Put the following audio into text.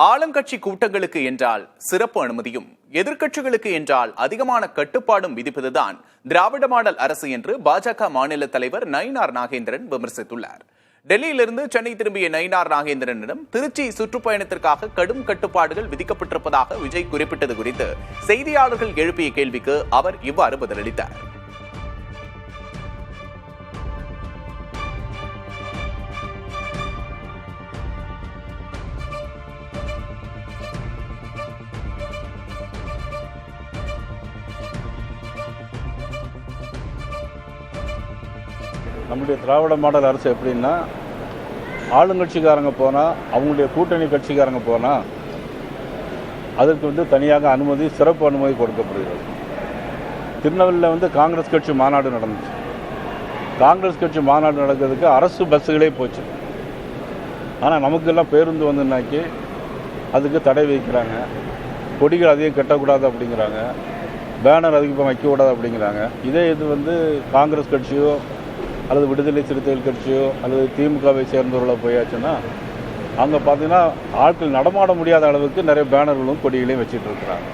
ஆளுங்கட்சி கூட்டங்களுக்கு என்றால் சிறப்பு அனுமதியும், எதிர்க்கட்சிகளுக்கு என்றால் அதிகமான கட்டுப்பாடும் விதிப்பதுதான் திராவிட மாடல் அரசு என்று பாஜக மாநில தலைவர் நயினார் நாகேந்திரன் விமர்சித்துள்ளார். டெல்லியிலிருந்து சென்னை திரும்பிய நயினார் நாகேந்திரனிடம் திருச்சி சுற்றுப்பயணத்திற்காக கடும் கட்டுப்பாடுகள் விதிக்கப்பட்டிருப்பதாக விஜய் குறிப்பிட்டது குறித்து செய்தியாளர்கள் எழுப்பிய கேள்விக்கு அவர் இவ்வாறு பதிலளித்தார். நம்முடைய திராவிட மாடல் அரசு எப்படின்னா, ஆளுங்கட்சிக்காரங்க போனால், அவங்களுடைய கூட்டணி கட்சிக்காரங்க போனால் அதற்கு தனியாக அனுமதி, சிறப்பு அனுமதி கொடுக்கப்படுகிறது. திருநெல்வேலியில் காங்கிரஸ் கட்சி மாநாடு நடந்துச்சு. காங்கிரஸ் கட்சி மாநாடு நடக்கிறதுக்கு அரசு பஸ்ஸுகளே போச்சு. ஆனால் நமக்கெல்லாம் பேருந்து வந்துனாக்கி அதுக்கு தடை வைக்கிறாங்க. கொடிகள் அதிகம் கட்டக்கூடாது அப்படிங்கிறாங்க. பேனர் அதிகமாக வைக்கக்கூடாது அப்படிங்கிறாங்க. இதே இது காங்கிரஸ் கட்சியோ அல்லது விடுதலை சிறுத்தைகள் கட்சியோ அல்லது திமுகவை சேர்ந்தவர்களோ போயாச்சுன்னா அங்கே பார்த்தீங்கன்னா ஆட்கள் நடமாட முடியாத அளவுக்கு நிறைய பேனர்களும் கொடிகளையும் வச்சுட்டு இருக்கிறாங்க.